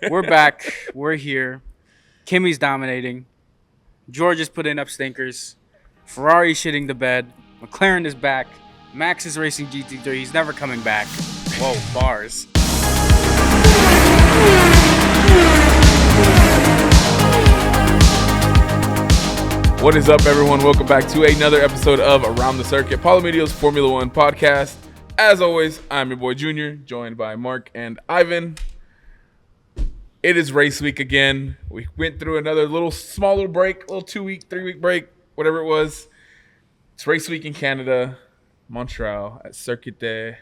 We're back. We're here. Kimmy's dominating. George is putting up stinkers. Ferrari's shitting the bed. McLaren is back. Max is racing GT3. He's never coming back. Whoa, bars. What is up, everyone? Welcome back to another episode of Around the Circuit, Paulo Medio's Formula One podcast. As always, I'm your boy Junior, joined by Mark and Ivan. It is race week again. We went through another small little break, little 2-week, 3-week break, whatever it was. It's race week in Canada, Montreal, at Circuit de...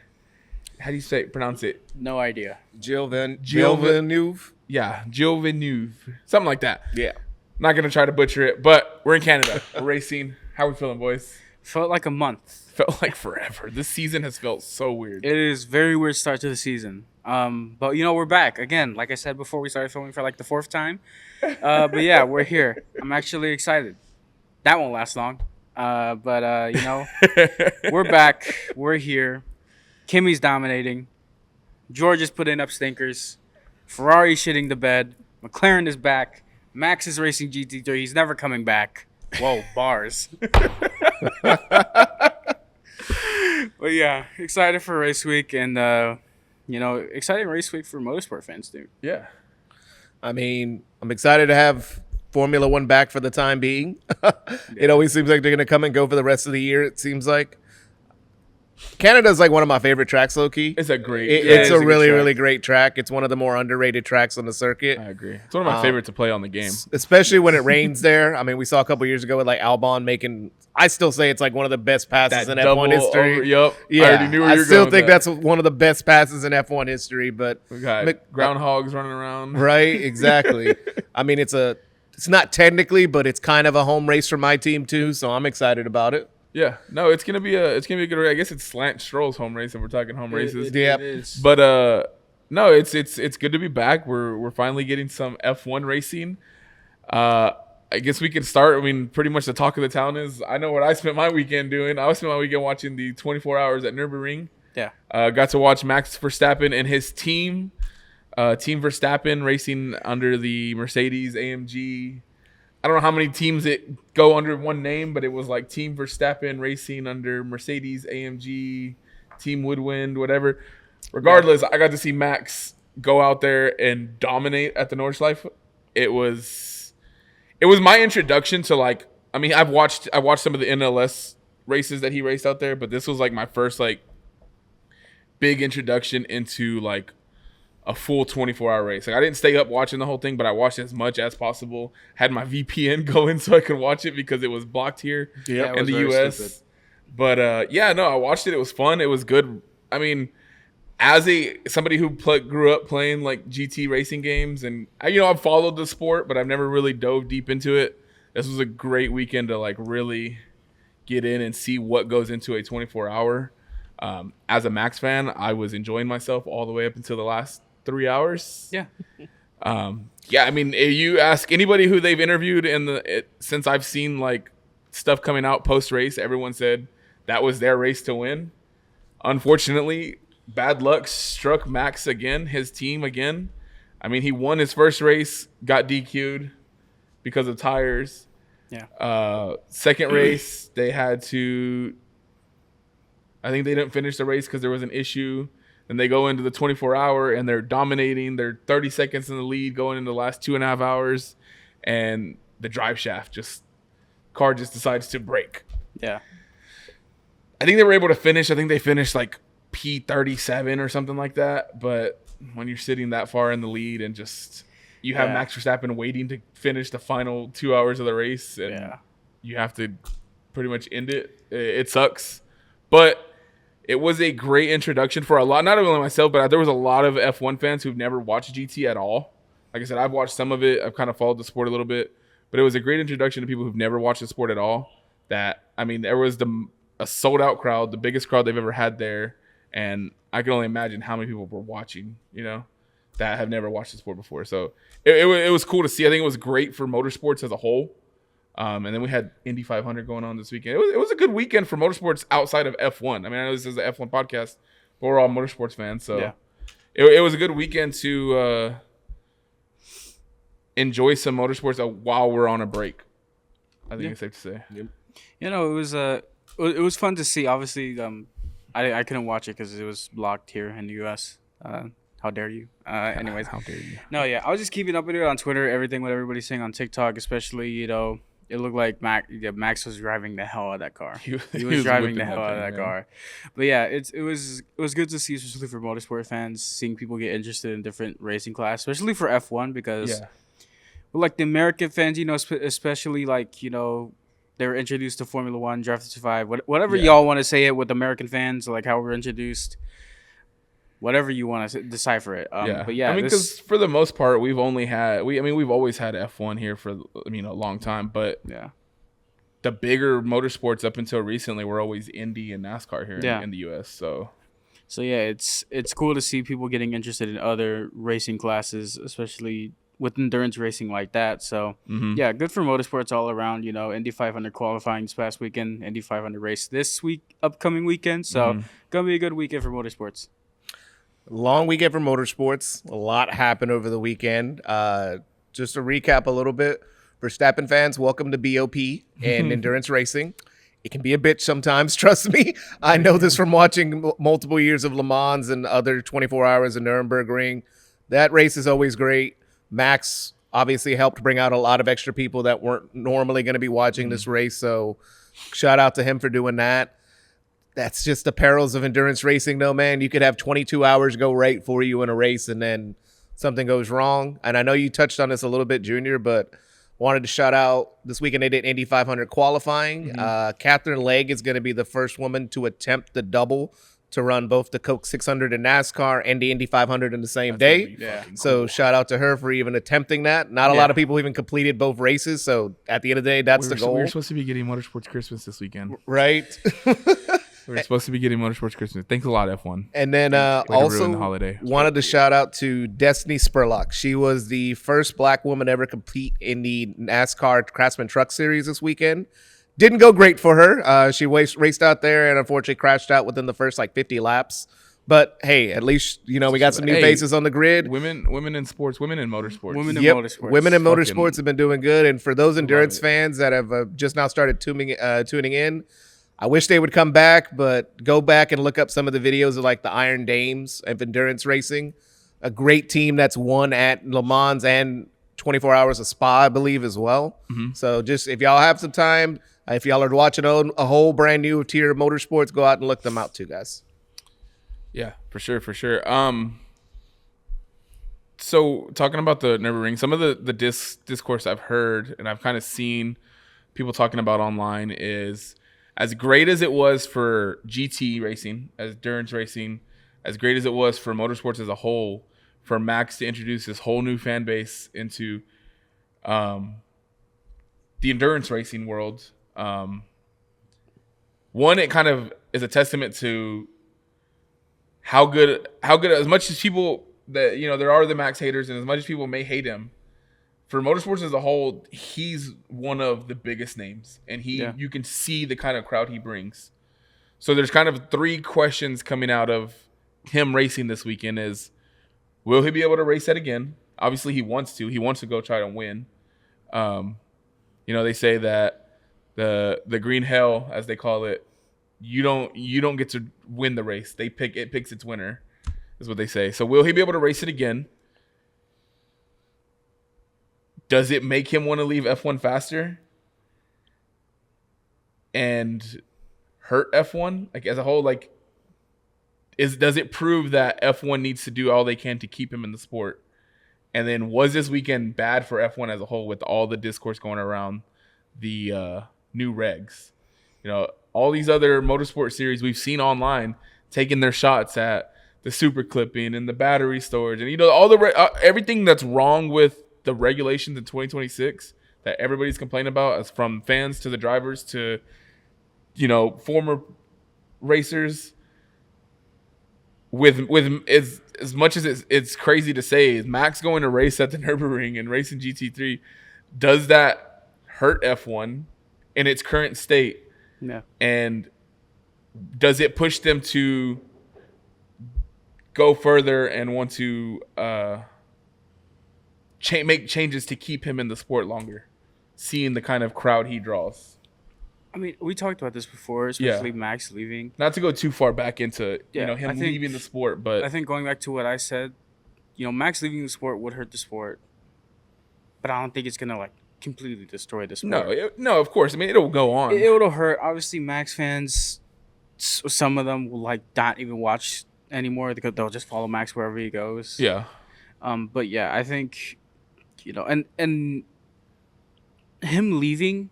How do you pronounce it? No idea. Villeneuve? Yeah, Villeneuve. Something like that. Yeah. Not going to try to butcher it, but we're in Canada. We're racing. How are we feeling, boys? Felt like a month. Felt like forever. This season has felt so weird. It is very weird start to the season. But we're back again. Like I said before, we started filming for like the fourth time. But yeah, we're here. I'm actually excited. That won't last long. We're back. We're here. Kimmy's dominating. George is putting up stinkers. Ferrari's shitting the bed. McLaren is back. Max is racing GT3. He's never coming back. Whoa, bars. But yeah, excited for race week and exciting race week for motorsport fans, dude. Yeah. I mean, I'm excited to have Formula One back for the time being. It always seems like they're going to come and go for the rest of the year, it seems like. Canada's like one of my favorite tracks, low-key. It's a great It's a really, really great track. It's one of the more underrated tracks on the circuit. I agree. It's one of my favorites to play on the game. Especially when it rains there. I mean, we saw a couple years ago with like Albon making... I still say it's like one of the best passes in F1 history. Yup. Yeah, I already knew where you were still going think with that's one of the best passes in F1 history, but... We got groundhogs running around. Right, exactly. I mean, it's not technically, but it's kind of a home race for my team too, so I'm excited about it. Yeah, no, it's gonna be a good race. I guess it's Slant Stroll's home race, and we're talking home races. Yeah, It is. But no, it's good to be back. We're finally getting some F1 racing. I guess we can start. I mean, pretty much the talk of the town is. I know what I spent my weekend doing. I spent my weekend watching the 24 hours at Nurburgring. Yeah. Got to watch Max Verstappen and his team, Team Verstappen, racing under the Mercedes AMG. I don't know how many teams it go under one name, but it was like Team Verstappen racing under Mercedes AMG, Team Woodwind, whatever. Regardless, I got to see Max go out there and dominate at the Nordschleife. It was my introduction to like. I mean, I watched some of the NLS races that he raced out there, but this was like my first like big introduction into like a full 24-hour race. Like I didn't stay up watching the whole thing, but I watched as much as possible. Had my VPN going so I could watch it because it was blocked here in the US. Stupid. But I watched it. It was fun. It was good. I mean, as somebody who grew up playing like GT racing games, and I've followed the sport, but I've never really dove deep into it. This was a great weekend to like really get in and see what goes into a 24-hour. As a Max fan, I was enjoying myself all the way up until the last 3 hours. Yeah. I mean, if you ask anybody who they've interviewed since I've seen like stuff coming out post race, everyone said that was their race to win. Unfortunately, bad luck struck Max again, his team again. I mean, he won his first race, got DQ'd because of tires. Yeah. Second race, they had to. I think they didn't finish the race because there was an issue. And they go into the 24-hour and they're dominating. They're 30 seconds in the lead going into the last 2.5 hours. And the drive shaft car just decides to break. Yeah. I think they were able to finish. I think they finished like P37 or something like that. But when you're sitting that far in the lead and just you have Max Verstappen waiting to finish the final 2 hours of the race and you have to pretty much end it, it sucks. But it was a great introduction for a lot, not only myself, but there was a lot of F1 fans who've never watched GT at all. Like I said, I've watched some of it. I've kind of followed the sport a little bit, but it was a great introduction to people who've never watched the sport at all. There was a sold out crowd, the biggest crowd they've ever had there. And I can only imagine how many people were watching, that have never watched the sport before. So it was cool to see. I think it was great for motorsports as a whole. And then we had Indy 500 going on this weekend. It was a good weekend for motorsports outside of F1. I mean, I know this is an F1 podcast, but we're all motorsports fans. So it was a good weekend to enjoy some motorsports while we're on a break. I think it's safe to say. You know, it was fun to see. Obviously, I couldn't watch it because it was blocked here in the U.S. How dare you? Anyways, How dare you? no, yeah, I was just keeping up with it on Twitter. Everything what everybody's saying on TikTok, especially, you know, it looked like Max was driving the hell out of that car. He was driving the hell out of that car. But yeah, it was good to see, especially for motorsport fans, seeing people get interested in different racing class, especially for F1 because, well, like the American fans, you know, especially like, you know, they were introduced to Formula One, Drive to Survive, whatever y'all want to say it with American fans, like how we're introduced. Whatever you want to decipher it. But yeah, I mean, because for the most part, we've always had F1 here for a long time, but yeah, the bigger motorsports up until recently were always Indy and NASCAR here in the U.S. So yeah, it's cool to see people getting interested in other racing classes, especially with endurance racing like that. So yeah, good for motorsports all around. You know, Indy 500 qualifying this past weekend, Indy 500 race this upcoming weekend. So gonna be a good weekend for motorsports. Long weekend for motorsports. A lot happened over the weekend. Just to recap a little bit, Verstappen fans, welcome to BOP and endurance racing. It can be a bitch sometimes, trust me. I know this from watching multiple years of Le Mans and other 24 hours of Nurburgring. That race is always great. Max obviously helped bring out a lot of extra people that weren't normally going to be watching this race, so shout out to him for doing that. That's just the perils of endurance racing, though, man. You could have 22 hours go right for you in a race, and then something goes wrong. And I know you touched on this a little bit, Junior, but wanted to shout out this weekend they did Indy 500 qualifying. Catherine Legge is going to be the first woman to attempt the double to run both the Coke 600 in NASCAR and the Indy 500 in the same day. So shout out to her for even attempting that. Not a lot of people even completed both races. So at the end of the day, that's the goal. We're supposed to be getting Motorsports Christmas this weekend. Right. We're supposed to be getting Motorsports Christmas. Thanks a lot, F1. And then also wanted to shout out to Destiny Spurlock. She was the first black woman ever compete in the NASCAR Craftsman Truck Series this weekend. Didn't go great for her. She raced out there and unfortunately crashed out within the first 50 laps. But hey, at least we got some new faces on the grid. Women in sports, women in motorsports. Women in motorsports have been doing good. And for those endurance fans that have just now started tuning in, I wish they would come back, but go back and look up some of the videos of the Iron Dames of endurance racing. A great team that's won at Le Mans and 24 Hours of Spa, I believe, as well. So just if y'all have some time, if y'all are watching a whole brand new tier of motorsports, go out and look them out too, guys. Yeah, for sure. So talking about the Nurburgring, some of the discourse I've heard and I've kind of seen people talking about online is, as great as it was for GT racing, as endurance racing, as great as it was for motorsports as a whole, for Max to introduce this whole new fan base into the endurance racing world, one, it kind of is a testament to how good, as much as people that, there are the Max haters, and as much as people may hate him, for motorsports as a whole, he's one of the biggest names, and you can see the kind of crowd he brings. So there's kind of three questions coming out of him racing this weekend: is will he be able to race that again? Obviously, he wants to. He wants to go try to win. They say that the green hell, as they call it, you don't get to win the race. It picks its winner, is what they say. So will he be able to race it again? Does it make him want to leave F1 faster and hurt F1 as a whole? Does it prove that F1 needs to do all they can to keep him in the sport? And then was this weekend bad for F1 as a whole with all the discourse going around the new regs? All these other motorsport series we've seen online taking their shots at the super clipping and the battery storage and all the everything that's wrong with the regulations in 2026 that everybody's complaining about, as from fans to the drivers to former racers. With as much as it's crazy to say, is Max going to race at the Nurburgring and racing GT3, does that hurt F1 in its current state? No. And does it push them to go further and want to make changes to keep him in the sport longer, seeing the kind of crowd he draws. I mean, we talked about this before, especially Max leaving. Not to go too far back into him I think, leaving the sport, but I think going back to what I said, Max leaving the sport would hurt the sport, but I don't think it's gonna like completely destroy the sport. no, of course. I mean, it'll go on. It'll hurt. Obviously, Max fans, some of them will like not even watch anymore because they'll just follow Max wherever he goes. Yeah. But yeah, I think, and him leaving,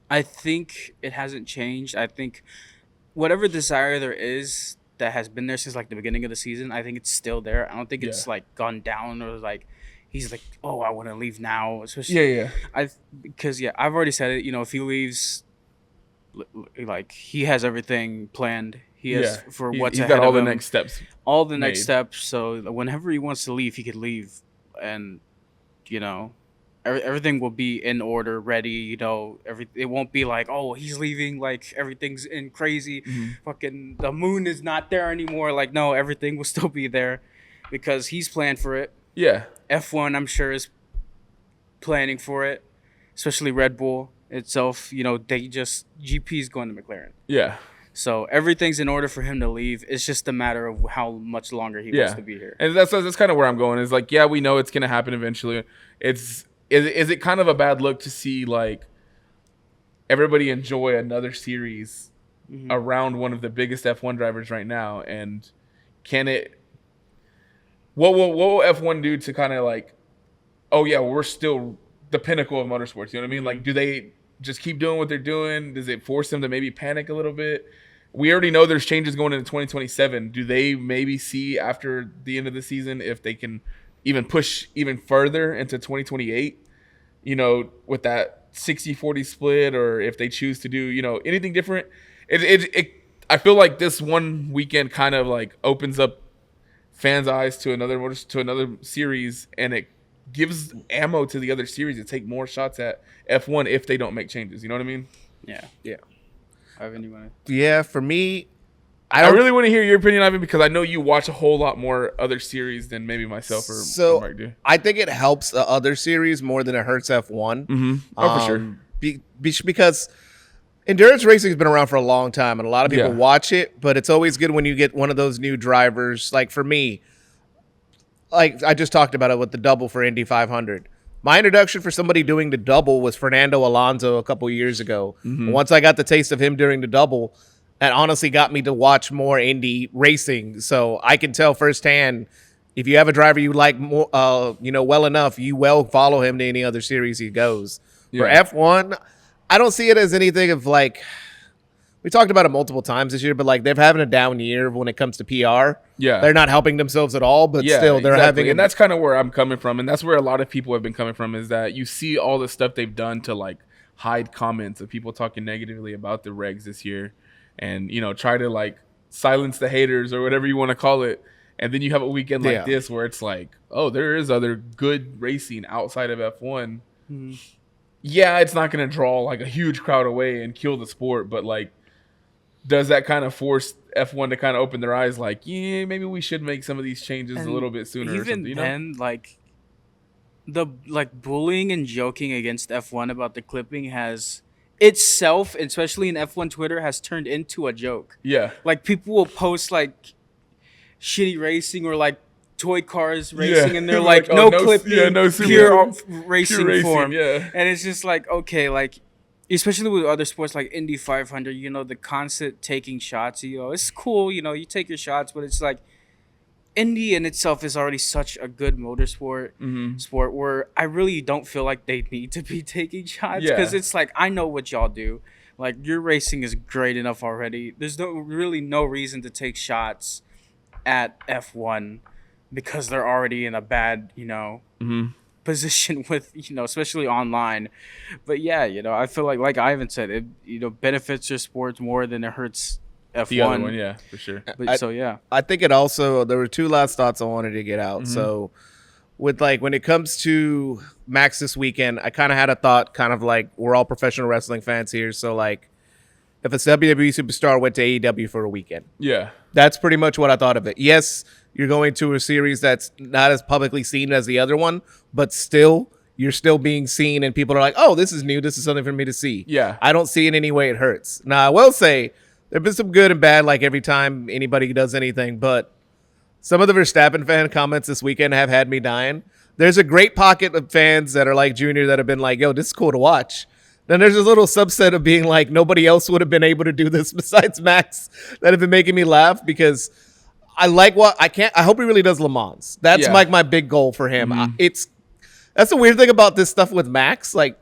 I think it hasn't changed. I think whatever desire there is that has been there since like the beginning of the season, I think it's still there. I don't think it's like gone down or like he's like, oh, I want to leave now. Especially, because I've already said it. If he leaves, like he has everything planned. He has for what's ahead of him. He's got all the next steps. All the next steps. So whenever he wants to leave, he could leave, and everything will be in order, ready. It won't be like, oh, he's leaving, like everything's in crazy. Fucking the moon is not there anymore. Like, no, everything will still be there because he's planned for it. Yeah. F1, I'm sure, is planning for it, especially Red Bull itself. GP is going to McLaren. Yeah. So everything's in order for him to leave. It's just a matter of how much longer he wants to be here. And that's kind of where I'm going. Is like, we know it's going to happen eventually. Is it kind of a bad look to see like everybody enjoy another series around one of the biggest F1 drivers right now? And can it? What will F1 do to kind of like, oh yeah, we're still the pinnacle of motorsports? You know what I mean? Like, do they just keep doing what they're doing? Does it force them to maybe panic a little bit? We already know there's changes going into 2027. Do they maybe see after the end of the season if they can even push even further into 2028, with that 60-40 split, or if they choose to do, anything different? I feel like this one weekend kind of like opens up fans' eyes to another series, and it gives ammo to the other series to take more shots at F1 if they don't make changes. You know what I mean? Yeah. Yeah. Ivan, you want to? Yeah, for me, I really want to hear your opinion, Ivan, because I know you watch a whole lot more other series than maybe myself or Mark do. I think it helps the other series more than it hurts F1. Mm-hmm. Oh, for sure. Because endurance racing has been around for a long time, and a lot of people watch it, but it's always good when you get one of those new drivers. Like for me, like I just talked about it with the double for Indy 500. My introduction for somebody doing the double was Fernando Alonso a couple years ago. Once I got the taste of him during the double, that honestly got me to watch more Indy racing. So I can tell firsthand, if you have a driver you like more, well enough, you will follow him to any other series he goes. For F1, I don't see it as anything of like, we talked about it multiple times this year, but like they're having a down year when it comes to PR. Yeah. They're not helping themselves at all, but still they're having. And that's kind of where I'm coming from. And that's where a lot of people have been coming from, is that you see all the stuff they've done to like hide comments of people talking negatively about the regs this year, and, try to like silence the haters or whatever you want to call it. And then you have a weekend like this where it's like, oh, there is other good racing outside of F1. Yeah, it's not going to draw like a huge crowd away and kill the sport, but like, does that kind of force F1 to kind of open their eyes? Like, yeah, maybe we should make some of these changes a little bit sooner. Even or something, then, like the bullying and joking against F1 about the clipping has itself, especially in F1 Twitter, has turned into a joke. Yeah, like people will post like shitty racing or like toy cars racing, and they're like, no clipping, pure racing form. Yeah, and it's just like, okay, like. Especially with other sports like Indy 500, the constant taking shots, it's cool, you take your shots, but it's like Indy in itself is already such a good motorsport sport where I really don't feel like they need to be taking shots, because it's like, I know what y'all do. Like, your racing is great enough already. There's no reason to take shots at F1 because they're already in a bad, position with, especially online. But I feel like Ivan said, it benefits your sport more than it hurts F1. The other one, for sure. But I think it also, there were two last thoughts I wanted to get out. So with like, when it comes to Max this weekend, I kind of had a thought, kind of like, we're all professional wrestling fans here, so like, if a WWE superstar went to AEW for a weekend. Yeah. That's pretty much what I thought of it. Yes, you're going to a series that's not as publicly seen as the other one, but still, you're still being seen, and people are like, oh, this is new. This is something for me to see. Yeah. I don't see in any way it hurts. Now, I will say there have been some good and bad, like every time anybody does anything, but some of the Verstappen fan comments this weekend have had me dying. There's a great pocket of fans that are like Junior that have been like, yo, this is cool to watch. Then there's a little subset of being like, nobody else would have been able to do this besides Max that have been making me laugh because I like I hope he really does Le Mans. That's like my big goal for him. That's the weird thing about this stuff with Max. Like,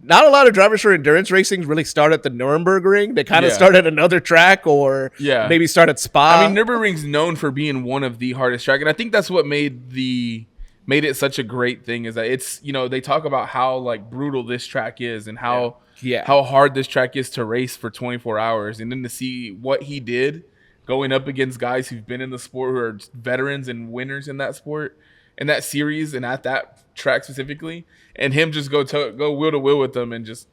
not a lot of drivers for endurance racing really start at the Nurburgring. They kind of start at another track or maybe start at Spa. I mean, Nurburgring's known for being one of the hardest track, and I think that's what made it such a great thing is that it's, they talk about how like brutal this track is and how hard this track is to race for 24 hours. And then to see what he did going up against guys who've been in the sport, who are veterans and winners in that sport, in that series and at that track specifically, and him just go wheel to wheel with them and just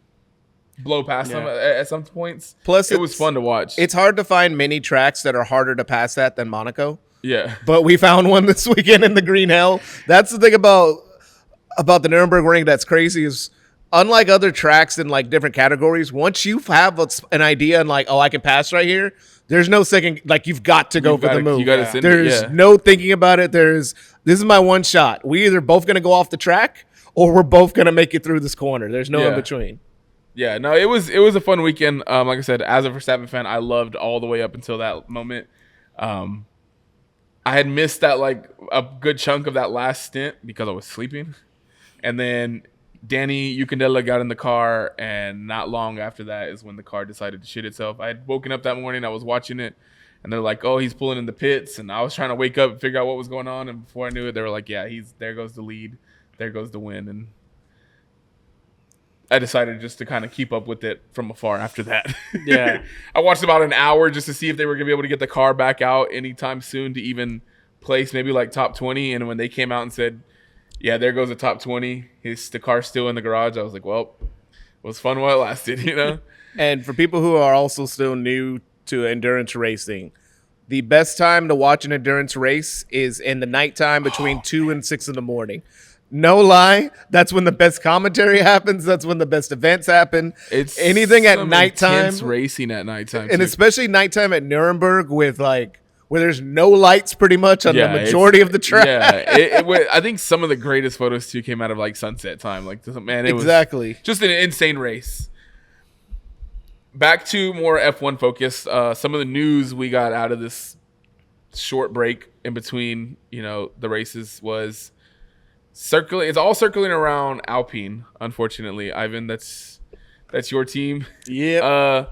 blow past them at some points. Plus, it was fun to watch. It's hard to find many tracks that are harder to pass at than Monaco. Yeah. But we found one this weekend in the Green Hell. That's the thing about the Nurburgring that's crazy is unlike other tracks in like different categories, once you have an idea and like, oh, I can pass right here, there's no second, like you've got to go for the move. You got to send There's it, no thinking about it. This is my one shot. We either both going to go off the track or we're both going to make it through this corner. There's no in between. Yeah, no, it was a fun weekend. Like I said, as a Verstappen fan, I loved all the way up until that moment. I had missed that like a good chunk of that last stint because I was sleeping. And then Danny Ucandela got in the car, and not long after that is when the car decided to shit itself. I had woken up that morning, I was watching it, and they're like, oh, he's pulling in the pits. And I was trying to wake up and figure out what was going on. And before I knew it, they were like, yeah, there goes the lead. There goes the win. And I decided just to kind of keep up with it from afar after that. Yeah. I watched about an hour just to see if they were going to be able to get the car back out anytime soon to even place maybe like top 20. And when they came out and said, yeah, there goes the top 20, the car's still in the garage, I was like, well, it was fun while it lasted, And for people who are also still new to endurance racing, the best time to watch an endurance race is in the nighttime between 2 and 6 in the morning. No lie, that's when the best commentary happens. That's when the best events happen. It's anything at nighttime. Intense racing at nighttime, and especially nighttime at Nuremberg with like where there's no lights pretty much on the majority of the track. Yeah, I think some of the greatest photos too came out of like sunset time. Like, man, it was just an insane race. Back to more F1 focus. Some of the news we got out of this short break in between, the races was. It's all circling around Alpine, unfortunately. Ivan, that's your team. Yeah.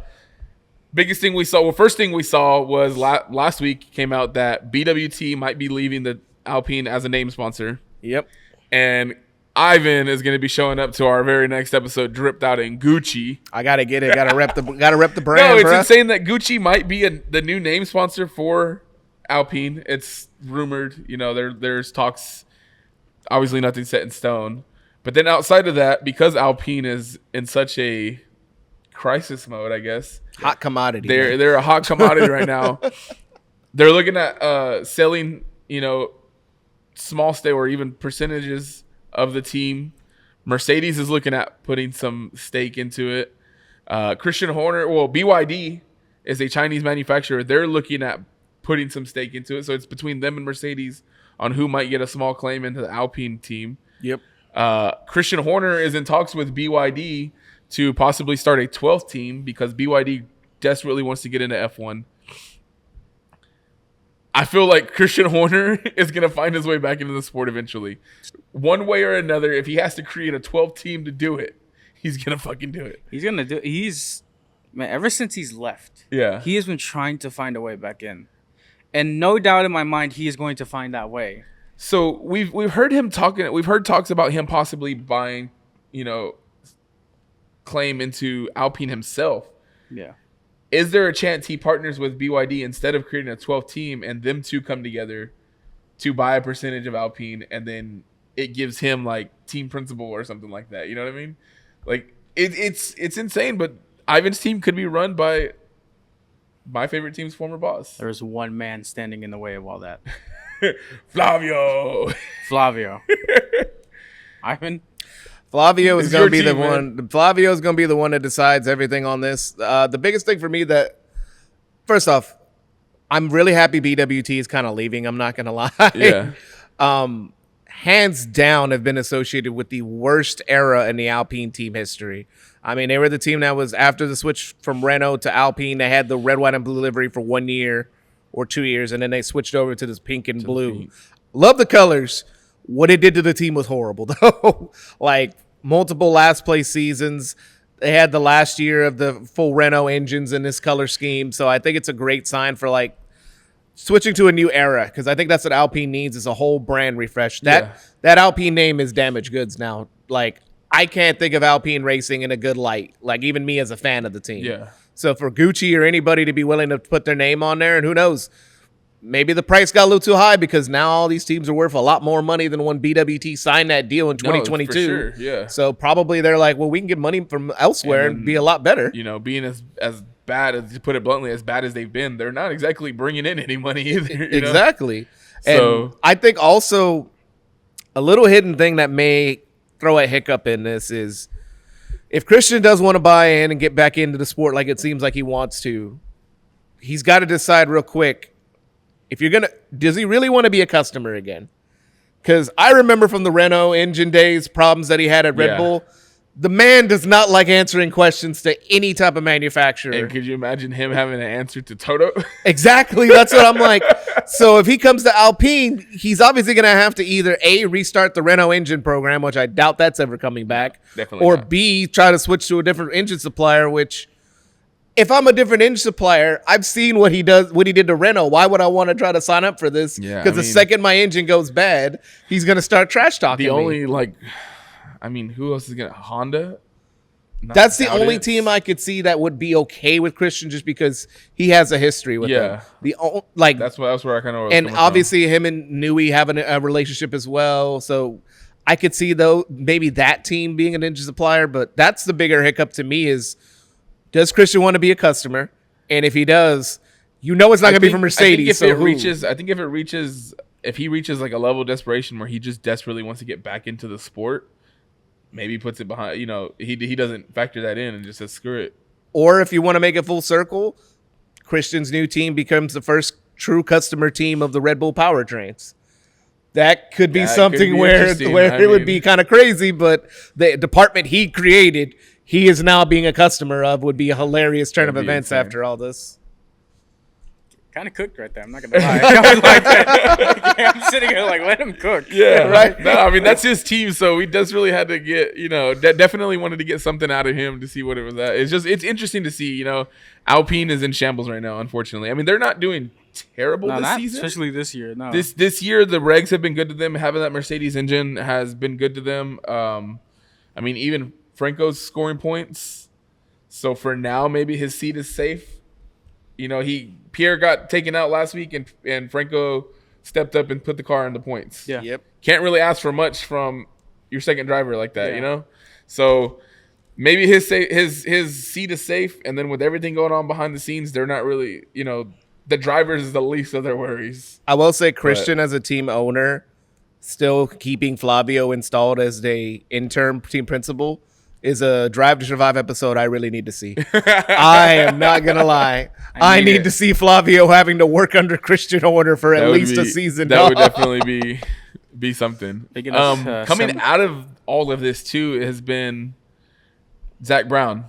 Biggest thing we saw. Well, first thing we saw was last week came out that BWT might be leaving the Alpine as a name sponsor. Yep. And Ivan is going to be showing up to our very next episode, dripped out in Gucci. I gotta get it. Gotta rep the brand. No, it's insane that Gucci might be the new name sponsor for Alpine. It's rumored. There's talks. Obviously nothing set in stone. But then outside of that, because Alpine is in such a crisis mode, I guess. Hot commodity. They're a hot commodity right now. They're looking at selling, small stake or even percentages of the team. Mercedes is looking at putting some stake into it. Christian Horner, BYD is a Chinese manufacturer. They're looking at putting some stake into it. So it's between them and Mercedes on who might get a small claim into the Alpine team. Yep. Christian Horner is in talks with BYD to possibly start a 12th team because BYD desperately wants to get into F1. I feel like Christian Horner is going to find his way back into the sport eventually. One way or another, if he has to create a 12th team to do it, he's going to fucking do it. He's going to do it. Man, ever since he's left, he has been trying to find a way back in. And no doubt in my mind, he is going to find that way. So we've heard him talking. We've heard talks about him possibly buying, claim into Alpine himself. Yeah. Is there a chance he partners with BYD instead of creating a 12th team and them two come together to buy a percentage of Alpine and then it gives him like team principal or something like that? You know what I mean? Like it's insane, but Ivan's team could be run by my favorite team's former boss. There's one man standing in the way of all that. Flavio. Flavio. Ivan? Flavio is It's going your to be the team, man. one. Flavio is going to be the one that decides everything on this. The biggest thing for me that, first off, I'm really happy BWT is kind of leaving. I'm not going to lie. Yeah. Hands down have been associated with the worst era in the Alpine team history. I mean, they were the team that was after the switch from Renault to Alpine. They had the red, white, and blue livery for 1 year or 2 years, and then they switched over to this pink and blue. pink. Love the colors. What it did to the team was horrible, though. Like multiple last place seasons. They had the last year of the full Renault engines in this color scheme. So I think it's a great sign for like switching to a new era, because I think that's what Alpine needs is a whole brand refresh. That Alpine name is damaged goods now. Like I can't think of Alpine racing in a good light. Like even me as a fan of the team. Yeah. So for Gucci or anybody to be willing to put their name on there, and who knows, maybe the price got a little too high because now all these teams are worth a lot more money than when BWT signed that deal in 2022. For sure, yeah. So probably they're like, well, we can get money from elsewhere and be a lot better. You know, being as bad as, to put it bluntly, as bad as they've been, they're not exactly bringing in any money either. You know? Exactly. And So I think also a little hidden thing that may throw a hiccup in this is if Christian does want to buy in and get back into the sport like it seems like he wants to, he's got to decide real quick. If you're does he really want to be a customer again? Because I remember from the Renault engine days, problems that he had at Red Yeah. Bull. The man does not like answering questions to any type of manufacturer. and could you imagine him having an answer to Toto? Exactly. That's what I'm like. So if he comes to Alpine, he's obviously going to have to either A, restart the Renault engine program, which I doubt that's ever coming back, Definitely or not. B, try to switch to a different engine supplier, which if I'm a different engine supplier, I've seen what he did to Renault. Why would I want to try to sign up for this? Yeah, Because I the mean- second my engine goes bad, he's going to start trash talking The me. only who else is gonna Honda? Not That's the doubt only it. team I could see that would be okay with Christian just because he has a history with them. That's where I kind of And obviously him and Nui have a relationship as well. So I could see though maybe that team being an engine supplier, but that's the bigger hiccup to me is does Christian want to be a customer? And if he does, it's not going to be from Mercedes. I think if he reaches like a level of desperation where he just desperately wants to get back into the sport, maybe he puts it behind. You know, he doesn't factor that in and just says screw it. Or if you want to make it full circle, Christian's new team becomes the first true customer team of the Red Bull powertrains. That could be That could something be where interesting. it would be kind of crazy, but the department he created, he is now being a customer of, would be a hilarious turn of That'd be events insane. after all this. Kind of cooked right there. I'm not gonna lie. I was like that. I'm sitting here like, let him cook. Yeah, Right. No, I mean that's his team, so we just really had to get, definitely wanted to get something out of him to see what it was at. It's interesting to see, Alpine is in shambles right now, unfortunately. I mean, they're not doing terrible No, this not season. especially this year. No. This year, the regs have been good to them. Having that Mercedes engine has been good to them. I mean, even Franco's scoring points. So for now, maybe his seat is safe. Pierre got taken out last week, and Franco stepped up and put the car in the points. Yeah. Yep. Can't really ask for much from your second driver like that, Yeah. So maybe his seat is safe, and then with everything going on behind the scenes, they're not really, the drivers is the least of their worries. I will say Christian as a team owner, still keeping Flavio installed as the interim team principal is a Drive to Survive episode I really need to see. I am not going to lie. I need need it. to see Flavio having to work under Christian Horner for at least a season. That would definitely be something. Speaking of, Coming out of all of this too has been Zach Brown.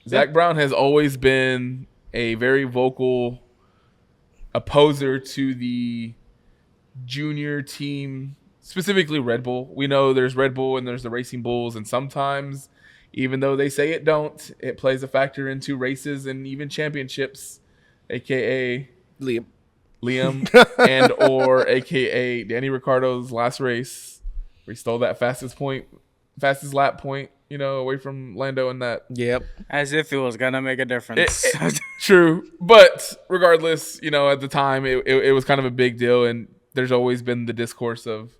Zach Brown has always been a very vocal opposer to the junior team, specifically Red Bull. We know there's Red Bull and there's the Racing Bulls, and sometimes, even though they say it don't, it plays a factor into races and even championships, aka Liam and or aka Danny Ricciardo's last race, where he stole that fastest lap point, away from Lando and that. Yep. As if it was gonna make a difference. True, but regardless, at the time it was kind of a big deal, and there's always been the discourse of,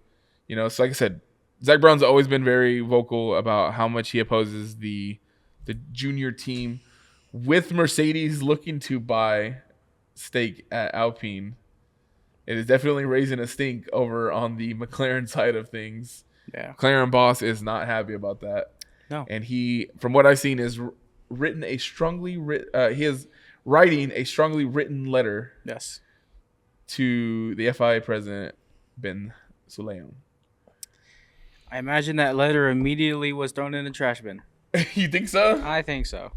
so like I said, Zach Brown's always been very vocal about how much he opposes the junior team, with Mercedes looking to buy stake at Alpine. It is definitely raising a stink over on the McLaren side of things. Yeah. McLaren boss is not happy about that. No. And he, from what I've seen, is writing a strongly written letter. Yes. To the FIA president Ben Sulayem. I imagine that letter immediately was thrown in the trash bin. You think so? I think so.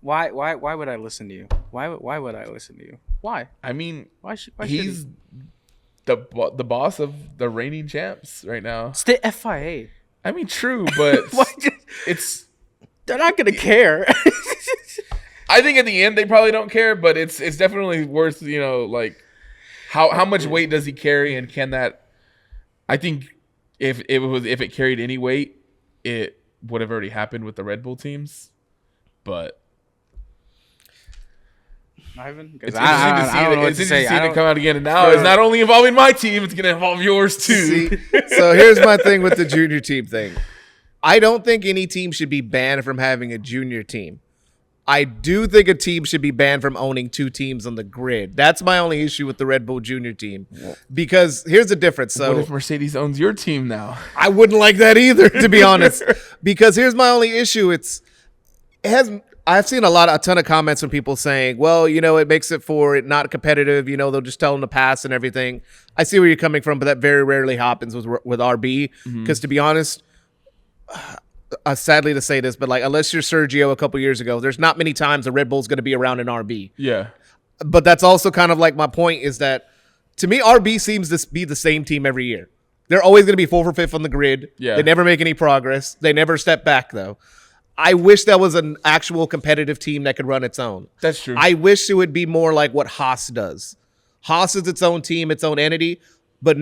Why would I listen to you? Why would I listen to you? Why? I mean, Why he's the boss of the reigning champs right now. It's the FIA. I mean, true, but it's they're not gonna care. I think at the end they probably don't care, but it's definitely worth, like how much weight does he carry, and can that? I think if it carried any weight, it would have already happened with the Red Bull teams, but. Ivan, It's interesting to see it come out again, and now it's not only involving my team; it's going to involve yours too. See, so here's my thing with the junior team thing. I don't think any team should be banned from having a junior team. I do think a team should be banned from owning two teams on the grid. That's my only issue with the Red Bull junior team. Because here's the difference. So what if Mercedes owns your team now? I wouldn't like that either, to be honest. Because here's my only issue. I've seen a ton of comments from people saying, well, it makes it for it not competitive. They'll just tell them to pass and everything. I see where you're coming from, but that very rarely happens with RB. Because to be honest, sadly to say this, but unless you're Sergio a couple years ago, there's not many times the Red Bull's going to be around in RB. Yeah. But that's also kind of my point is that to me, RB seems to be the same team every year. They're always going to be 4th or 5th on the grid. Yeah. They never make any progress. They never step back though. I wish that was an actual competitive team that could run its own. That's true. I wish it would be more like what Haas does. Haas is its own team, its own entity, but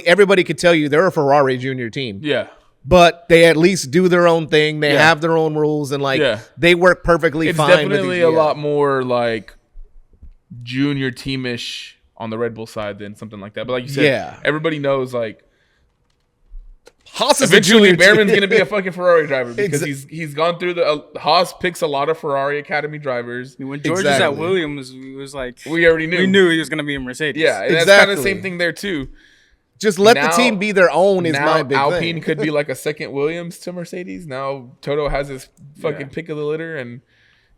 everybody could tell you they're a Ferrari junior team. Yeah. But they at least do their own thing. They have their own rules, and they work perfectly fine. It's definitely a lot more like junior teamish on the Red Bull side than something like that. But like you said, everybody knows Haas is eventually Behrman's going to be a fucking Ferrari driver because he's gone through Haas picks a lot of Ferrari Academy drivers. When George was at Williams, it was like we already knew. We knew he was going to be a Mercedes. Yeah, and that's kind of the same thing there too. Just let the team be their own is my big Alpine thing. could be like a second Williams to Mercedes. Now Toto has his fucking pick of the litter, and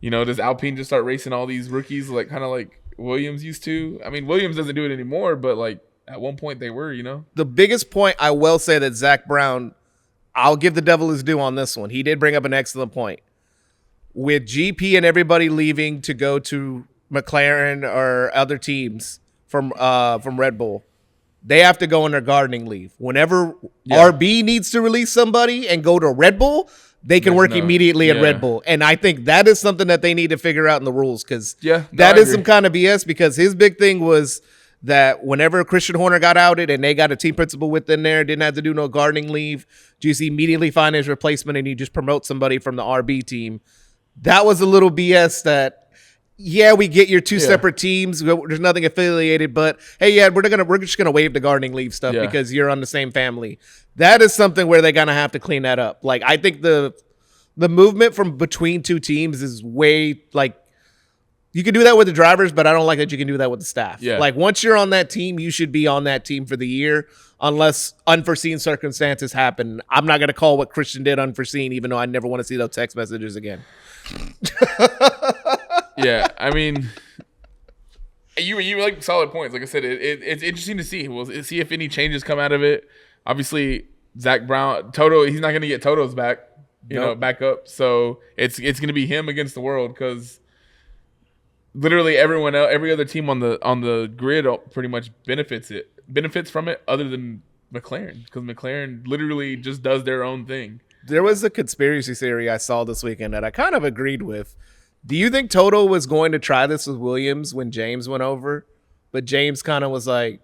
does Alpine just start racing all these rookies kind of like Williams used to? I mean, Williams doesn't do it anymore, but at one point they were, The biggest point I will say that Zach Brown, I'll give the devil his due on this one. He did bring up an excellent point. With GP and everybody leaving to go to McLaren or other teams from Red Bull, they have to go on their gardening leave. Whenever RB needs to release somebody and go to Red Bull, they can work immediately at Red Bull. And I think that is something that they need to figure out in the rules because that is some kind of BS because his big thing was that whenever Christian Horner got outed and they got a team principal within there, didn't have to do no gardening leave, just immediately find his replacement and you just promote somebody from the RB team. That was a little BS that, we get your two separate teams. There's nothing affiliated, but hey, we're just gonna waive the gardening leave stuff because you're on the same family. That is something where they're gonna have to clean that up. I think the movement from between two teams is way you can do that with the drivers, but I don't like that you can do that with the staff. Yeah. Once you're on that team, you should be on that team for the year unless unforeseen circumstances happen. I'm not going to call what Christian did unforeseen, even though I never want to see those text messages again. Yeah, I mean, you like solid points. Like I said, it's interesting to see. We'll see if any changes come out of it. Obviously, Zach Brown, Toto, he's not going to get Toto's back, back up. So it's going to be him against the world because literally everyone else, every other team on the grid pretty much benefits from it other than McLaren because McLaren literally just does their own thing. There was a conspiracy theory I saw this weekend that I kind of agreed with. Do you think Toto was going to try this with Williams when James went over? But James kind of was like,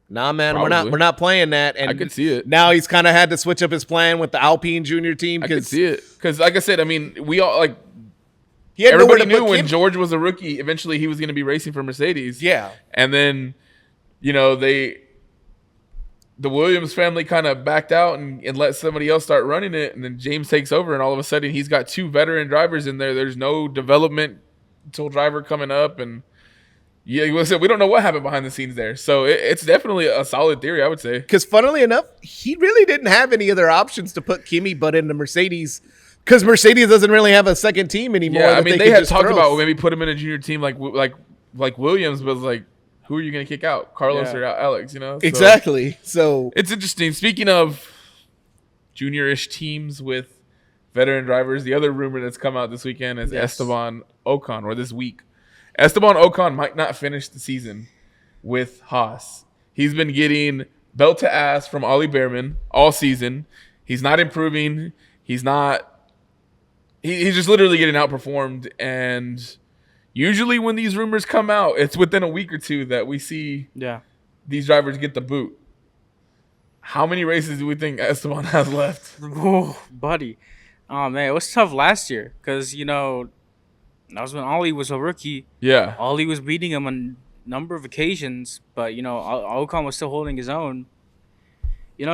nah, man, Probably. we're not playing that. And I could see it. Now he's kind of had to switch up his plan with the Alpine junior team. I could see it. Because like I said, I mean, we all he had everybody knew when George was a rookie, eventually he was going to be racing for Mercedes. Yeah. And then, the Williams family kind of backed out and let somebody else start running it. And then James takes over, and all of a sudden he's got two veteran drivers in there. There's no developmental driver coming up. And Yeah, listen, we don't know what happened behind the scenes there. So it's definitely a solid theory, I would say. Because funnily enough, he really didn't have any other options to put Kimi but into Mercedes. Because Mercedes doesn't really have a second team anymore. Yeah, I mean, they could had just talked throw. about maybe put him in a junior team like Williams, but like, who are you going to kick out? Carlos Yeah. or Alex, you know? So Exactly. So it's interesting. Speaking of junior-ish teams with veteran drivers, the other rumor that's come out this weekend is Yes. Esteban Ocon, or this week. Esteban Ocon might not finish the season with Haas. He's been getting belt to ass from Ollie Behrman all season. He's not improving. He's just literally getting outperformed. And usually when these rumors come out, it's within a week or two that we see these drivers get the boot. How many races do we think Esteban has left? Oh, buddy. Oh, man. It was tough last year because, that was when Ollie was a rookie. Yeah. Ollie was beating him on a number of occasions, but, Ocon was still holding his own.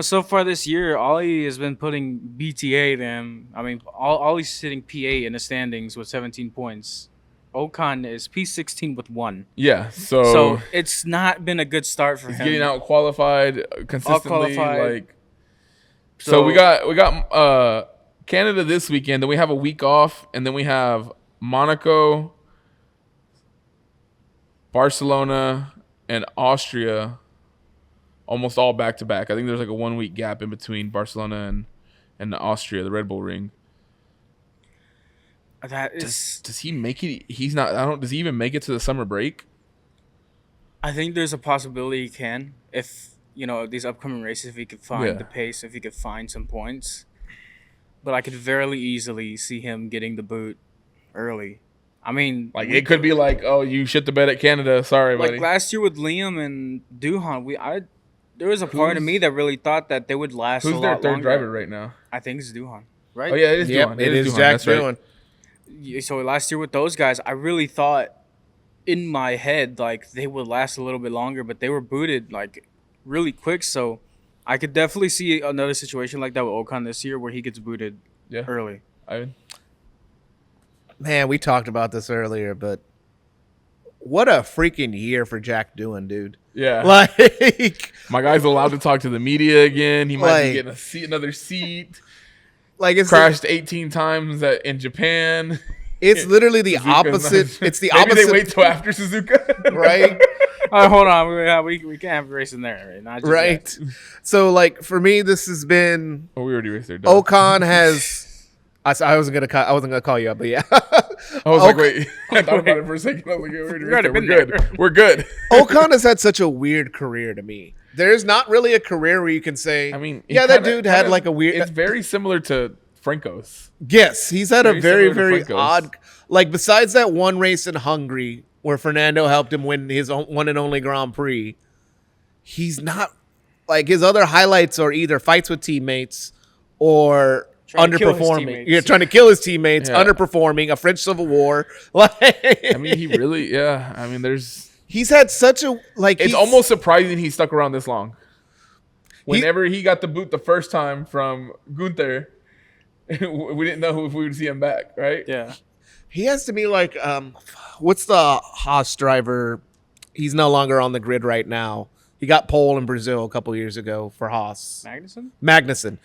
So far this year, Ollie has been putting BTA to him. I mean, Ollie's sitting P8 in the standings with 17 points. Ocon is P16 with 1. Yeah. So it's not been a good start for he's him. getting out qualified consistently. Out-qualified. So we got Canada this weekend. Then we have a week off, and then we have Monaco, Barcelona, and Austria, almost all back to back. I think there's like a 1 week gap in between Barcelona and Austria, the Red Bull Ring. That is. Does he make it? He's not. Does he even make it to the summer break? I think there's a possibility he can if these upcoming races, if he could find the pace, if he could find some points. But I could very easily see him getting the boot early. I mean, it could be like, oh, you shit the bed at Canada. Sorry, buddy. Like last year with Liam and Duhan, there was a part of me that really thought that they would last. Who's a their lot third longer. driver right now? I think it's Duhan, right? Oh yeah, it is yep, Duhan. it is Duhan. Jack That's right. Doohan. So last year with those guys, I really thought in my head like they would last a little bit longer, but they were booted like really quick. So I could definitely see another situation like that with Ocon this year where he gets booted early. Man, we talked about this earlier, but what a freaking year for Jack Doohan, dude. Yeah. Like, my guy's allowed to talk to the media again. He might be getting another seat. Like, it's crashed 18 times in Japan. It's literally the opposite. It's the opposite. Maybe they wait till after Suzuka. Right? Hold on. We can't have a race in there. Right? Not just Right. yet. So, like, for me, this has been... Oh, we already raced there. Ocon has... I wasn't gonna call you up, but yeah. I was like, wait. I thought about it for a second. I was like, yeah, we're good. We're good. Ocon has had such a weird career to me. There's not really a career where you can say, I mean, that dude had like a weird... It's very similar to Franco's. Yes, he's had a very, very Franco's. odd... Like, besides that one race in Hungary where Fernando helped him win his one and only Grand Prix, he's not... Like, his other highlights are either fights with teammates or... underperforming. You're trying to kill his teammates, underperforming, a French Civil War. Like, I mean, he really, I mean, he's had such a It's almost surprising he stuck around this long. Whenever he got the boot the first time from Gunther, we didn't know if we would see him back, right? Yeah. He has to be like, what's the Haas driver? He's no longer on the grid right now. He got pole in Brazil a couple years ago for Haas. Magnussen.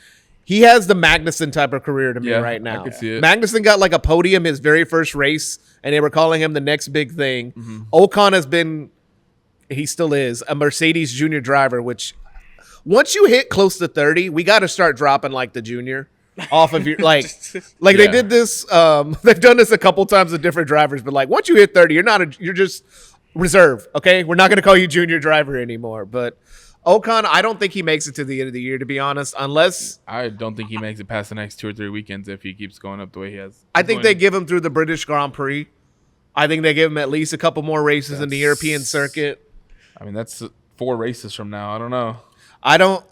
He has the Magnussen type of career to me right now. I could see it. Magnussen got like a podium his very first race, and they were calling him the next big thing. Mm-hmm. Ocon has been, he still is, a Mercedes junior driver, which once you hit close to 30, we got to start dropping like the junior off of your, like they did this, they've done this a couple times with different drivers, but like once you hit 30, you're just reserve, okay? We're not going to call you junior driver anymore, but Ocon, I don't think he makes it to the end of the year, to be honest, unless... I don't think he makes it past the next 2 or 3 weekends if he keeps going up the way he has. I think they give him through the British Grand Prix. I think they give him at least a couple more races in the European circuit. I mean, that's 4 races from now. I don't know.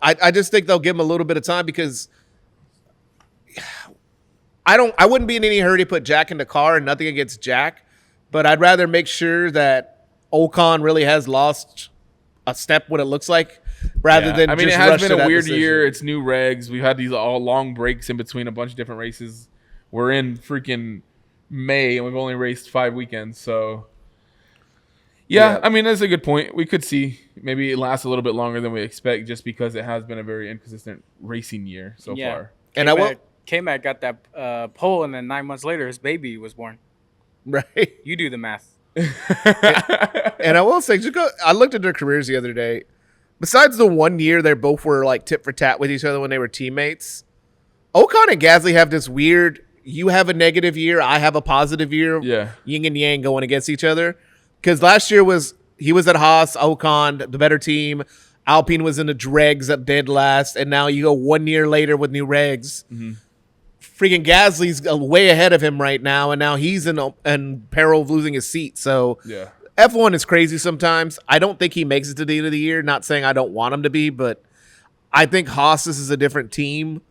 I just think they'll give him a little bit of time because I wouldn't be in any hurry to put Jack in the car, and nothing against Jack, but I'd rather make sure that Ocon really has lost a step, what it looks like, rather than I mean, just it has rush been to a that weird decision. year. It's new regs. We've had these all long breaks in between a bunch of different races. We're in freaking May, and we've only raced 5 weekends. So, Yeah, Yeah. I mean, that's a good point. We could see maybe it lasts a little bit longer than we expect just because it has been a very inconsistent racing year so Yeah. far. And I will K-Mac got that pole, and then 9 months later, his baby was born. right. You do the math. And I will say, I looked at their careers the other day. Besides the 1 year they both were like tit for tat with each other when they were teammates, Ocon and Gasly have this weird, you have a negative year, I have a positive year, Yeah. yin and yang going against each other. Because last year he was at Haas, Ocon, the better team. Alpine was in the dregs at dead last, and now you go 1 year later with new regs. Mm-hmm. Freaking Gasly's way ahead of him right now, and now he's in peril of losing his seat. So Yeah. F1 is crazy sometimes. I don't think he makes it to the end of the year. Not saying I don't want him to be, but I think Haas is a different team.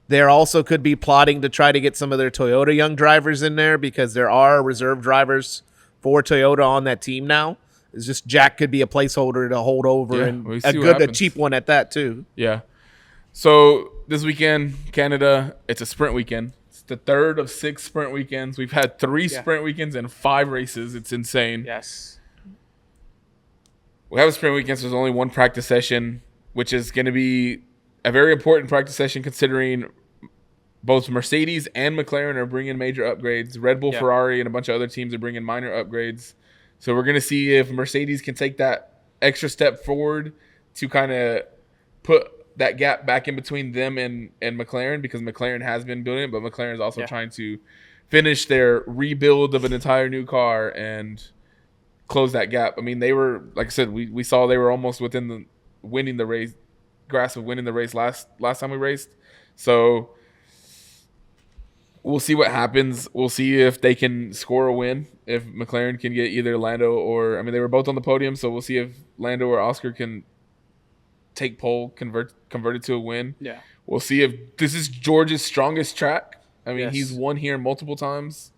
There also could be plotting to try to get some of their Toyota young drivers in there because there are reserve drivers for Toyota on that team now. It's just Jack could be a placeholder to hold over, Yeah, and we a see what good, a happens. cheap one at that too. Yeah. So this weekend, Canada, it's a sprint weekend. It's the third of 6 sprint weekends. We've had 3 sprint weekends and 5 races. It's insane. Yes. We have a sprint weekend, so there's only 1 practice session, which is going to be a very important practice session considering both Mercedes and McLaren are bringing major upgrades. Red Bull, Yeah. Ferrari, and a bunch of other teams are bringing minor upgrades. So we're going to see if Mercedes can take that extra step forward to kind of put that gap back in between them and McLaren, because McLaren has been building it, but McLaren is also trying to finish their rebuild of an entire new car and close that gap. I mean, they were, like I said, we saw they were almost within the winning the race, grasp of winning the race last time we raced. So we'll see what happens. We'll see if they can score a win, if McLaren can get either Lando or, I mean, they were both on the podium, so we'll see if Lando or Oscar can take pole, convert it to a win. Yeah. We'll see if this is George's strongest track. I mean, Yes. he's won here multiple times.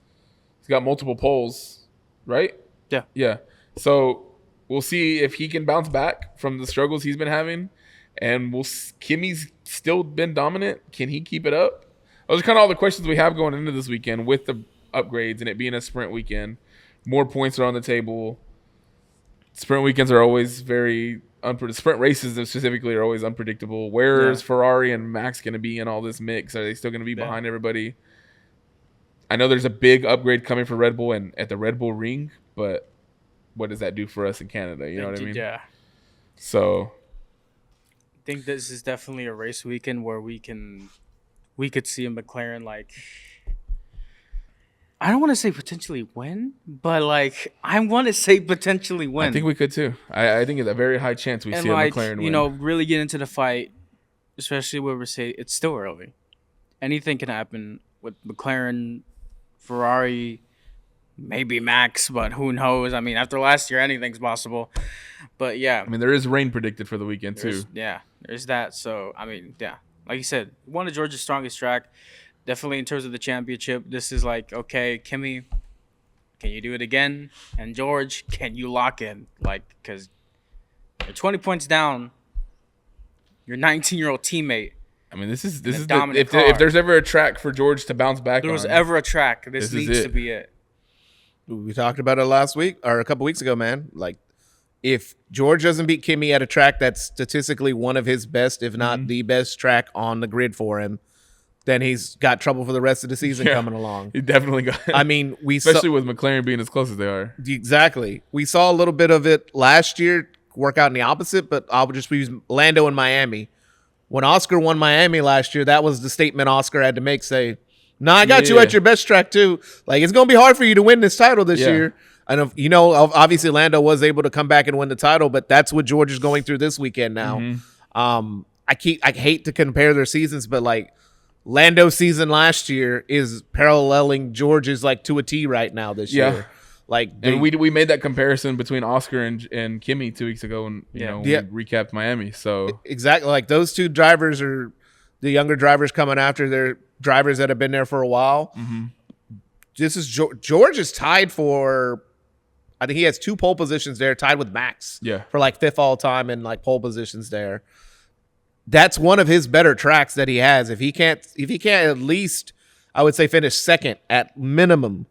He's got multiple poles, right? Yeah. Yeah. So we'll see if he can bounce back from the struggles he's been having. And Kimmy's still been dominant. Can he keep it up? Those are kind of all the questions we have going into this weekend with the upgrades and it being a sprint weekend. More points are on the table. Sprint weekends are always very sprint races specifically are always unpredictable. Where is Ferrari and Max going to be in all this mix? Are they still going to be behind everybody? I know there's a big upgrade coming for Red Bull and at the Red Bull ring, but what does that do for us in Canada? You know what I mean? Yeah. So I think this is definitely a race weekend where we could see a McLaren, like, I don't want to say potentially win, but like I want to say potentially win. I think we could too. I think it's a very high chance we and see a like, McLaren win. you know, really get into the fight, especially where we're saying it's still early. Anything can happen with McLaren, Ferrari, maybe Max, but who knows? I mean, after last year, anything's possible. But yeah, I mean, there is rain predicted for the weekend too. there's that. So I mean, yeah, like you said, one of Georgia's strongest track. Definitely in terms of the championship, this is like, okay, Kimmy, can you do it again? And George, can you lock in? Like, because you're 20 points down, your 19-year-old teammate. I mean, this is dominant if there's ever a track for George to bounce back There was on, ever a track, this is needs it. to be it. We talked about it last week or a couple weeks ago, man. Like, if George doesn't beat Kimmy at a track that's statistically one of his best, if not the best track on the grid for him, then he's got trouble for the rest of the season coming along. he definitely got. I mean, especially with McLaren being as close as they are. Exactly. We saw a little bit of it last year work out in the opposite, but I'll just use Lando in Miami. When Oscar won Miami last year, that was the statement Oscar had to make, say, "No, I got you at your best track too. Like, it's going to be hard for you to win this title this year." And, you know, obviously Lando was able to come back and win the title, but that's what George is going through this weekend now. I hate to compare their seasons, but like, Lando's season last year is paralleling George's like to a T right now this year. Like, and we made that comparison between Oscar and Kimmy 2 weeks ago when you know we recapped Miami. So exactly, like those two drivers are the younger drivers coming after their drivers that have been there for a while. This is George is tied for, I think he has 2 pole positions there, tied with Max. For like 5th all time in like pole positions there. That's one of his better tracks that he has. If he can't at least, I would say, finish second at minimum,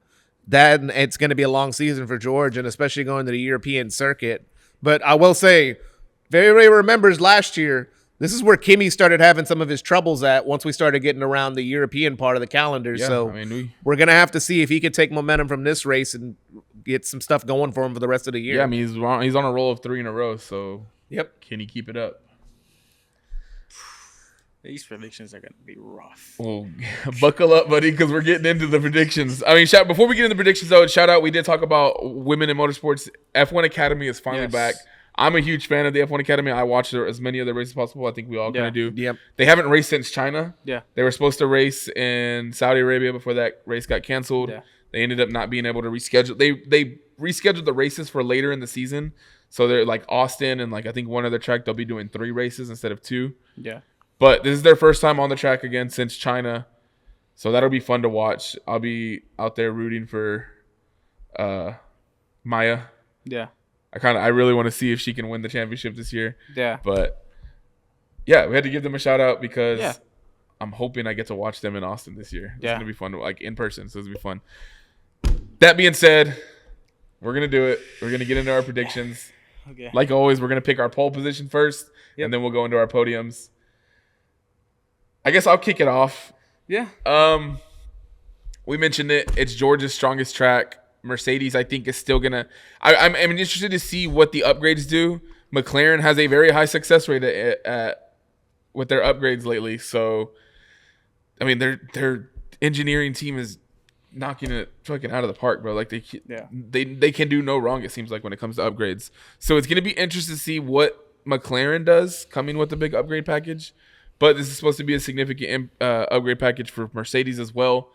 then it's going to be a long season for George, and especially going to the European circuit. But I will say, if everybody remembers last year, this is where Kimi started having some of his troubles at once we started getting around the European part of the calendar. Yeah, so I mean, we're going to have to see if he can take momentum from this race and get some stuff going for him for the rest of the year. yeah, I mean, he's on a roll of 3 in a row. So Yep. can he keep it up? These predictions are going to be rough. Well, buckle up, buddy, because we're getting into the predictions. I mean, before we get into the predictions, though, shout out. We did talk about women in motorsports. F1 Academy is finally back. I'm a huge fan of the F1 Academy. I watched as many of the races as possible. I think we all kind of do. Yep. They haven't raced since China. Yeah. They were supposed to race in Saudi Arabia before that race got canceled. Yeah. They ended up not being able to reschedule. They rescheduled the races for later in the season. So they're like Austin and like I think one other track, they'll be doing 3 races instead of 2. Yeah. But this is their first time on the track again since China. So that'll be fun to watch. I'll be out there rooting for Maya. Yeah. I really want to see if she can win the championship this year. Yeah. But yeah, we had to give them a shout out because Yeah. I'm hoping I get to watch them in Austin this year. It's Yeah. gonna be fun, like in person. So it's gonna be fun. That being said, we're gonna do it. We're gonna get into our predictions. Okay. Like always, we're gonna pick our pole position first, Yep. and then we'll go into our podiums. I guess I'll kick it off. Yeah. We mentioned it. It's Georgia's strongest track. Mercedes, I think, is still gonna. I'm interested to see what the upgrades do. McLaren has a very high success rate with their upgrades lately. So, I mean, their engineering team is knocking it fucking out of the park, bro. Like they can do no wrong. It seems like when it comes to upgrades. So it's gonna be interesting to see what McLaren does coming with the big upgrade package. But this is supposed to be a significant upgrade package for Mercedes as well.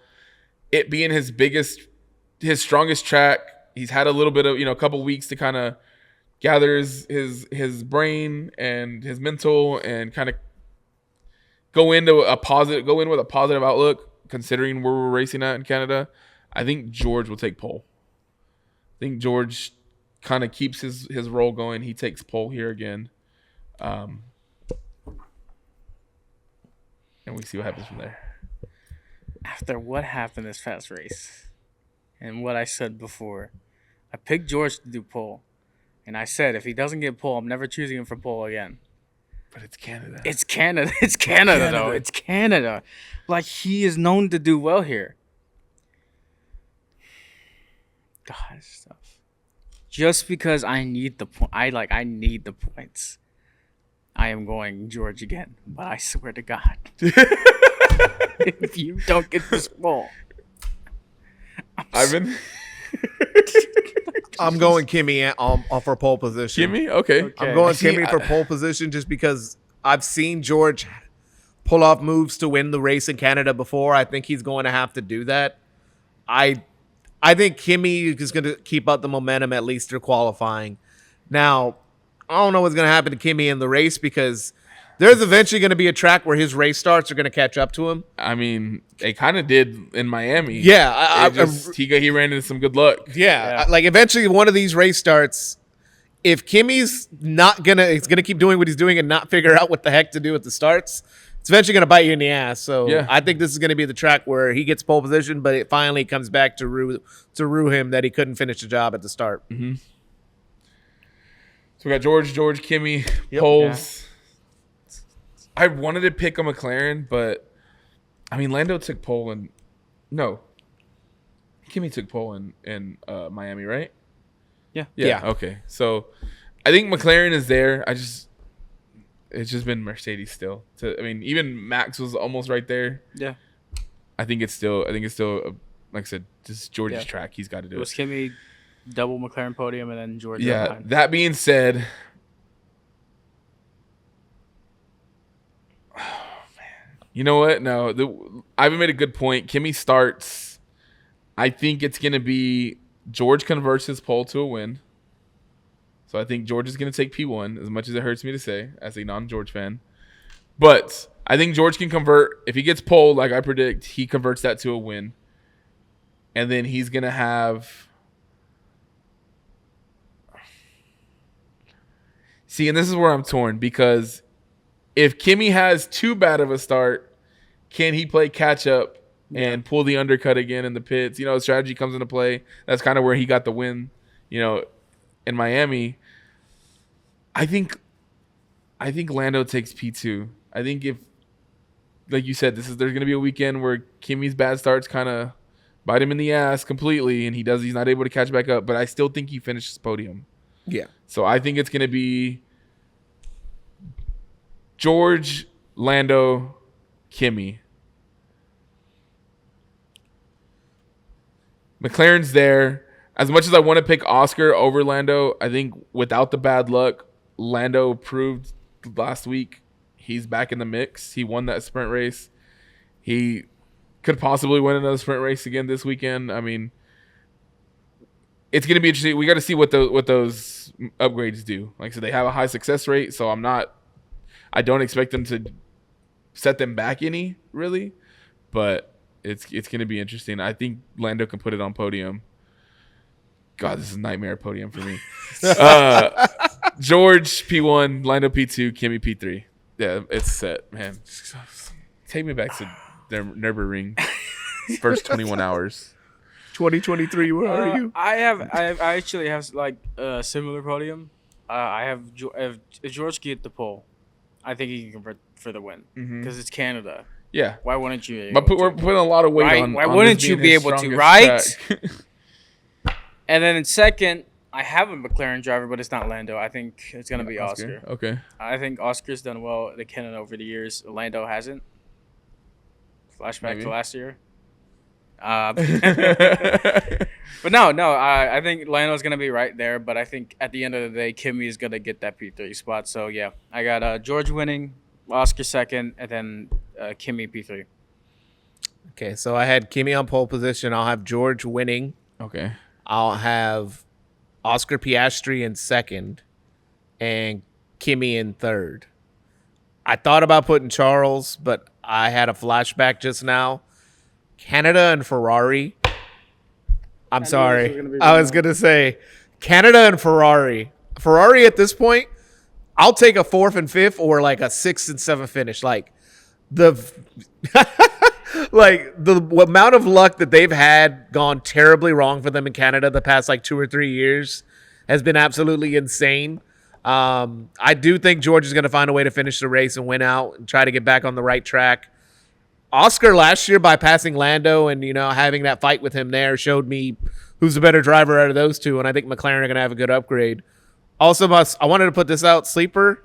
It being his strongest track, he's had a little bit of, a couple weeks to kind of gather his brain and his mental and kind of go in with a positive outlook, considering where we're racing at in Canada. I think George will take pole. I think George kind of keeps his role going. He takes pole here again. And we see what happens from there. After what happened this past race and what I said before, I picked George to do pole. And I said, if he doesn't get pole, I'm never choosing him for pole again. But it's Canada. It's Canada. It's Canada, though. It's Canada. Like, he is known to do well here. God, stuff. Just because I need the point. I need the points. I am going George again. But I swear to God. If you don't get this ball. Ivan? I'm going Kimi for pole position. Kimi? Okay. I'm going See, Kimi for pole position just because I've seen George pull off moves to win the race in Canada before. I think he's going to have to do that. I think Kimi is going to keep up the momentum at least through qualifying. Now, I don't know what's going to happen to Kimi in the race because there's eventually going to be a track where his race starts are going to catch up to him. I mean, they kind of did in Miami. Yeah. He ran into some good luck. Yeah. Like eventually one of these race starts, if Kimi's he's going to keep doing what he's doing and not figure out what the heck to do at the starts, it's eventually going to bite you in the ass. So yeah. I think this is going to be the track where he gets pole position, but it finally comes back to rue him that he couldn't finish the job at the start. Mm-hmm. So we got George, Kimi, poles. Yeah. I wanted to pick a McLaren, but I mean, Lando took pole Kimi took pole in Miami, right? Yeah. Okay. So I think McLaren is there. It's just been Mercedes still. Even Max was almost right there. Yeah. I think it's still like I said, just George's track. He's got to do it. Was Kimi double McLaren podium and then George? Yeah. Alpine. That being said, you know what? No, Ivan made a good point. Kimi starts. I think it's going to be George converts his pole to a win. So I think George is going to take P1, as much as it hurts me to say, as a non-George fan. But I think George can convert. If he gets pole, like I predict, he converts that to a win. And then he's going to have... See, and this is where I'm torn, because if Kimi has too bad of a start, can he play catch up and pull the undercut again in the pits. Strategy comes into play. That's kind of where he got the win, in Miami. I think Lando takes P2. I think if, like you said, there's going to be a weekend where Kimi's bad starts kind of bite him in the ass completely, and he's not able to catch back up. But I still think he finishes podium. Yeah. So I think it's going to be George, Lando, Kimi. McLaren's there. As much as I want to pick Oscar over Lando, I think without the bad luck, Lando proved last week he's back in the mix. He won that sprint race. He could possibly win another sprint race again this weekend. I mean, it's going to be interesting. We got to see what those upgrades do. Like I said, they have a high success rate, so I don't expect them to set them back any, really. But it's going to be interesting. I think Lando can put it on podium. God, this is a nightmare podium for me. George P1, Lando P2, Kimi P3. Yeah, it's set, man. Take me back to the Nurburgring. First 21 hours. 2023, where are you? I actually have like a similar podium. I have if George can get the pole, I think he can convert for the win because it's Canada. Yeah. Why wouldn't you? But we're putting a lot of weight on. Why wouldn't you be able to? Right. And then in second, I have a McLaren driver, but it's not Lando. I think it's gonna be Oscar. Okay. I think Oscar's done well at Canada over the years. Lando hasn't. Flashback to last year. But no. I think Lando's gonna be right there. But I think at the end of the day, Kimi is gonna get that P3 spot. So yeah, I got George winning, Oscar second, and then Kimi P3. Okay, so I had Kimi on pole position. I'll have George winning. Okay. I'll have Oscar Piastri in second, and Kimi in third. I thought about putting Charles, but I had a flashback just now. Canada and Ferrari. I'm sorry. I was going to say Canada and Ferrari. Ferrari at this point, I'll take a 4th and 5th or like a 6th and 7th finish. Like the amount of luck that they've had gone terribly wrong for them in Canada the past like 2 or 3 years has been absolutely insane. I do think George is going to find a way to finish the race and win out and try to get back on the right track. Oscar last year, by passing Lando and, having that fight with him there, showed me who's the better driver out of those two, and I think McLaren are going to have a good upgrade. Also, I wanted to put this out, sleeper.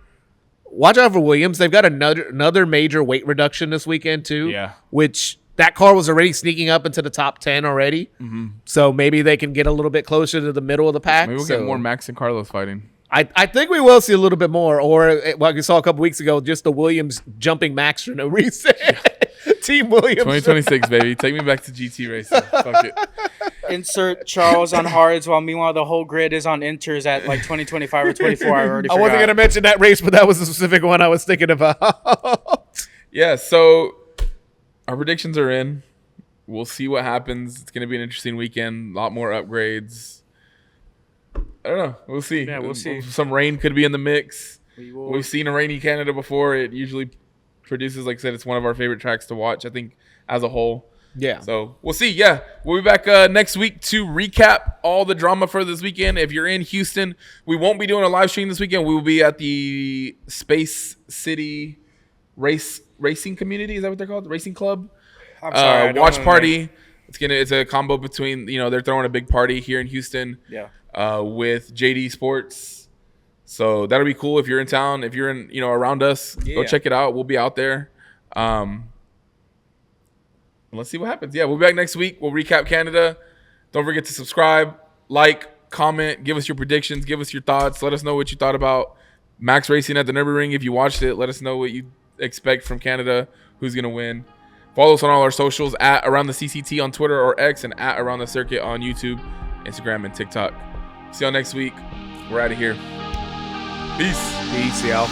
Watch out for Williams. They've got another major weight reduction this weekend, too. Yeah. Which that car was already sneaking up into the top 10 already. Mm-hmm. So maybe they can get a little bit closer to the middle of the pack. Maybe we'll get more Max and Carlos fighting. I think we will see a little bit more. Or, like we saw a couple weeks ago, just the Williams jumping Max for no reason. Team Williams. 2026, baby. Take me back to GT racing. Fuck it. Insert Charles on hards while meanwhile the whole grid is on inters at like 2025 or 24. I already forgot. I wasn't going to mention that race, but that was the specific one I was thinking about. Yeah, so our predictions are in. We'll see what happens. It's going to be an interesting weekend. A lot more upgrades. I don't know. We'll see. Yeah, we'll see. Some rain could be in the mix. We've seen a rainy Canada before. It usually produces, like I said, it's one of our favorite tracks to watch, I think, as a whole. Yeah. So we'll see. Yeah. We'll be back next week to recap all the drama for this weekend. If you're in Houston, we won't be doing a live stream this weekend. We will be at the Space City Racing Community. Is that what they're called? Racing Club? I'm sorry. Watch party. It's a combo between, they're throwing a big party here in Houston. Yeah. With JD Sports. So that'll be cool if you're in town. If you're in, around us, go check it out. We'll be out there. Let's see what happens. Yeah, we'll be back next week. We'll recap Canada. Don't forget to subscribe, like, comment, give us your predictions, give us your thoughts. Let us know what you thought about Max racing at the Nurburgring. If you watched it, let us know what you expect from Canada, who's going to win. Follow us on all our socials at Around the CCT on Twitter or X and at Around the Circuit on YouTube, Instagram, and TikTok. See y'all next week. We're out of here. Peace. Peace, y'all.